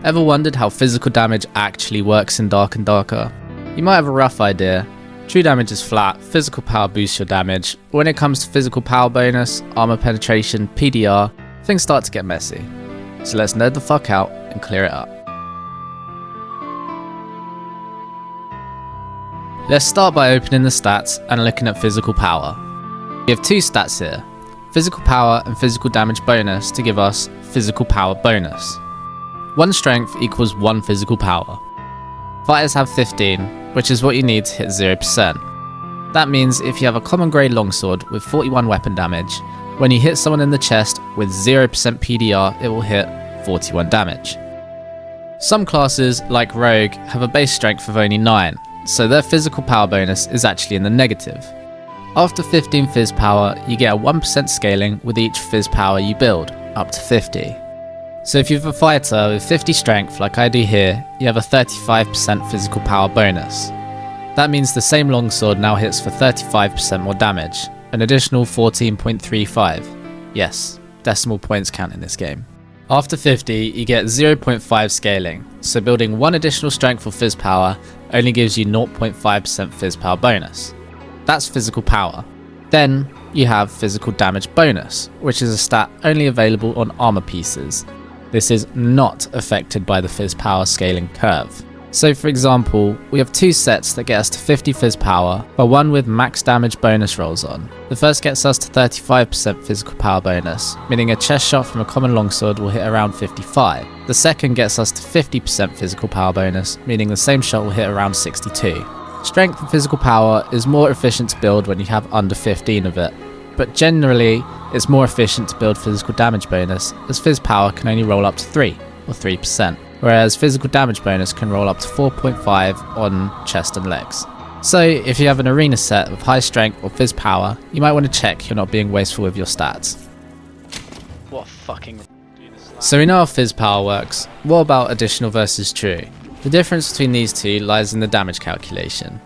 Ever wondered how physical damage actually works in Dark and Darker? You might have a rough idea. True damage is flat, physical power boosts your damage. But when it comes to physical power bonus, armor penetration, PDR, things start to get messy. So let's nerd the fuck out and clear it up. Let's start by opening the stats and looking at physical power. We have two stats here, physical power and physical damage bonus to give us physical power bonus. 1 strength equals 1 physical power. Fighters have 15, which is what you need to hit 0%. That means if you have a common grade longsword with 41 weapon damage, when you hit someone in the chest with 0% PDR, it will hit 41 damage. Some classes, like Rogue, have a base strength of only 9, so their physical power bonus is actually in the negative. After 15 phys power, you get a 1% scaling with each phys power you build, up to 50. So if you have a fighter with 50 strength like I do here, you have a 35% physical power bonus. That means the same longsword now hits for 35% more damage, an additional 14.35. Yes, decimal points count in this game. After 50, you get 0.5 scaling, so building 1 additional strength for phys power only gives you 0.5% phys power bonus. That's physical power. Then you have physical damage bonus, which is a stat only available on armor pieces. This is not affected by the phys power scaling curve. So for example, we have 2 sets that get us to 50 phys power, but one with max damage bonus rolls on. The first gets us to 35% physical power bonus, meaning a chest shot from a common longsword will hit around 55. The second gets us to 50% physical power bonus, meaning the same shot will hit around 62. Strength and physical power is more efficient to build when you have under 15 of it, but generally it's more efficient to build physical damage bonus, as phys power can only roll up to 3, or 3%, whereas physical damage bonus can roll up to 4.5 on chest and legs. So if you have an arena set with high strength or phys power, you might want to check you're not being wasteful with your stats. What fucking... So we know how phys power works. What about additional versus true? The difference between these two lies in the damage calculation.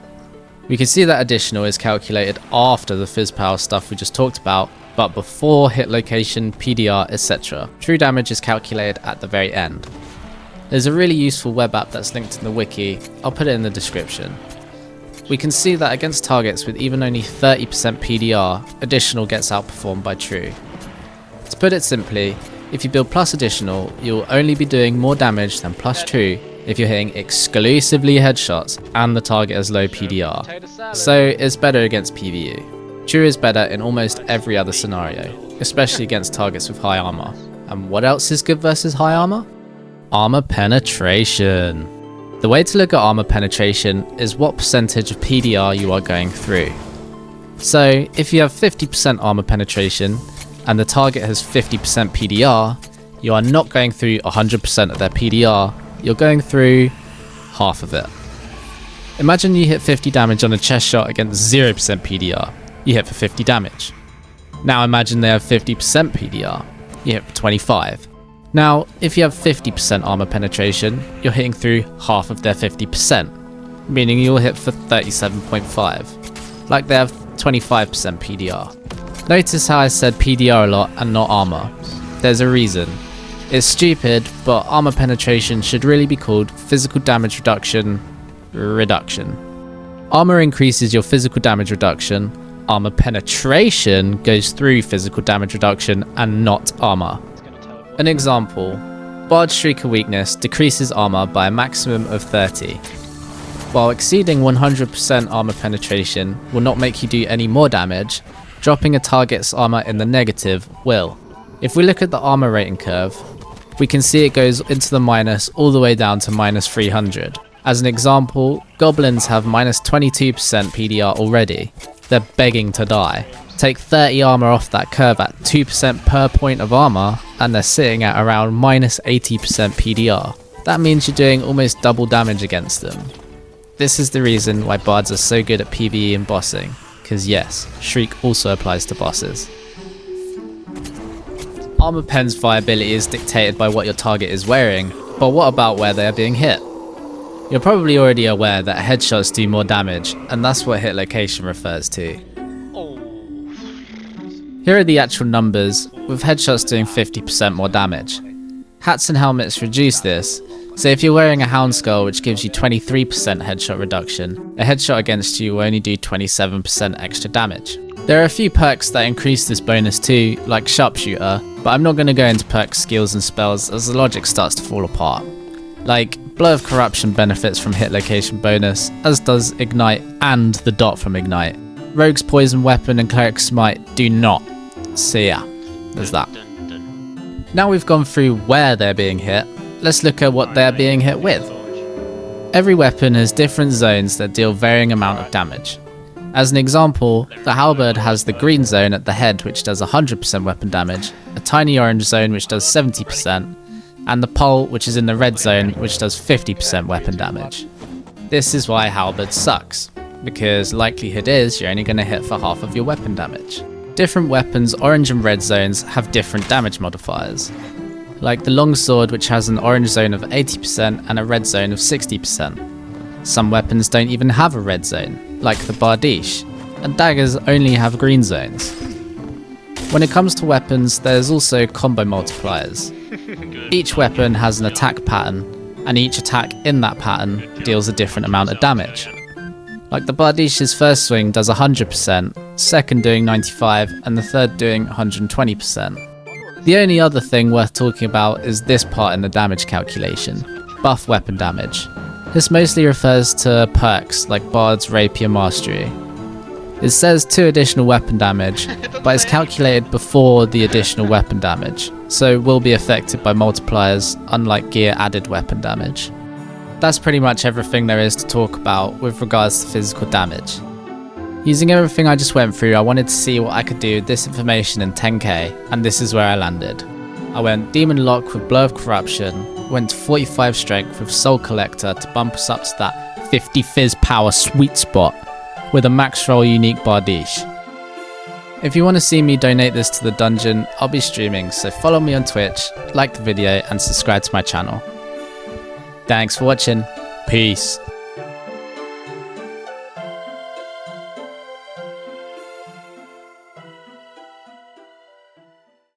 We can see that additional is calculated after the phys power stuff we just talked about, but before hit location, PDR, etc. True damage is calculated at the very end. There's a really useful web app that's linked in the wiki, I'll put it in the description. We can see that against targets with even only 30% PDR, additional gets outperformed by true. To put it simply, if you build plus additional, you'll only be doing more damage than plus true if you're hitting exclusively headshots and the target has low PDR. So it's better against PvE. True is better in almost every other scenario, especially against targets with high armor. And what else is good versus high armor? Armor penetration. The way to look at armor penetration is what percentage of PDR you are going through. So if you have 50% armor penetration and the target has 50% PDR, you are not going through 100% of their PDR, you're going through half of it. Imagine you hit 50 damage on a chest shot against 0% PDR, you hit for 50 damage. Now imagine they have 50% PDR, you hit for 25. Now, if you have 50% armor penetration, you're hitting through half of their 50%, meaning you'll hit for 37.5, like they have 25% PDR. Notice how I said PDR a lot and not armor. There's a reason. It's stupid, but armor penetration should really be called physical damage reduction. Armor increases your physical damage reduction, armor penetration goes through physical damage reduction and not armor. An example, Barred Shrieker weakness decreases armor by a maximum of 30, while exceeding 100% armor penetration will not make you do any more damage, dropping a target's armor in the negative will. If we look at the armor rating curve, we can see it goes into the minus all the way down to minus 300. As an example, goblins have minus 22% PDR already. They're begging to die. Take 30 armor off that curve at 2% per point of armor, and they're sitting at around minus 80% PDR. That means you're doing almost double damage against them. This is the reason why bards are so good at PvE and bossing, because yes, Shriek also applies to bosses. Armor pen's viability is dictated by what your target is wearing, but what about where they are being hit? You're probably already aware that headshots do more damage, and that's what hit location refers to. Here are the actual numbers, with headshots doing 50% more damage. Hats and helmets reduce this, so if you're wearing a hound skull which gives you 23% headshot reduction, a headshot against you will only do 27% extra damage. There are a few perks that increase this bonus too, like sharpshooter, but I'm not going to go into perks, skills and spells as the logic starts to fall apart. Like, Blow of Corruption benefits from hit location bonus, as does Ignite and the dot from Ignite. Rogue's Poison Weapon and Cleric's Smite do not, so yeah, there's that. Now we've gone through where they're being hit, let's look at what they're being hit with. Every weapon has different zones that deal varying amount of damage. As an example, the halberd has the green zone at the head which does 100% weapon damage, a tiny orange zone which does 70%, and the pole which is in the red zone which does 50% weapon damage. This is why halberd sucks, because likelihood is you're only going to hit for half of your weapon damage. Different weapons' orange and red zones have different damage modifiers, like the longsword which has an orange zone of 80% and a red zone of 60%. Some weapons don't even have a red zone, like the bardiche, and daggers only have green zones. When it comes to weapons, there's also combo multipliers. Each weapon has an attack pattern, and each attack in that pattern deals a different amount of damage. Like the bardiche's first swing does 100%, second doing 95%, and the third doing 120%. The only other thing worth talking about is this part in the damage calculation, buff weapon damage. This mostly refers to perks like Bard's Rapier Mastery. It says 2 additional weapon damage, but it's calculated before the additional weapon damage, so will be affected by multipliers, unlike gear added weapon damage. That's pretty much everything there is to talk about with regards to physical damage. Using everything I just went through, I wanted to see what I could do with this information in 10k, and this is where I landed. I went Demon Lock with Blow of Corruption, went to 45 Strength with Soul Collector to bump us up to that 50 Fizz power sweet spot, with a max roll unique bardiche. If you want to see me donate this to the dungeon, I'll be streaming, so follow me on Twitch, like the video and subscribe to my channel. Thanks for watching, peace.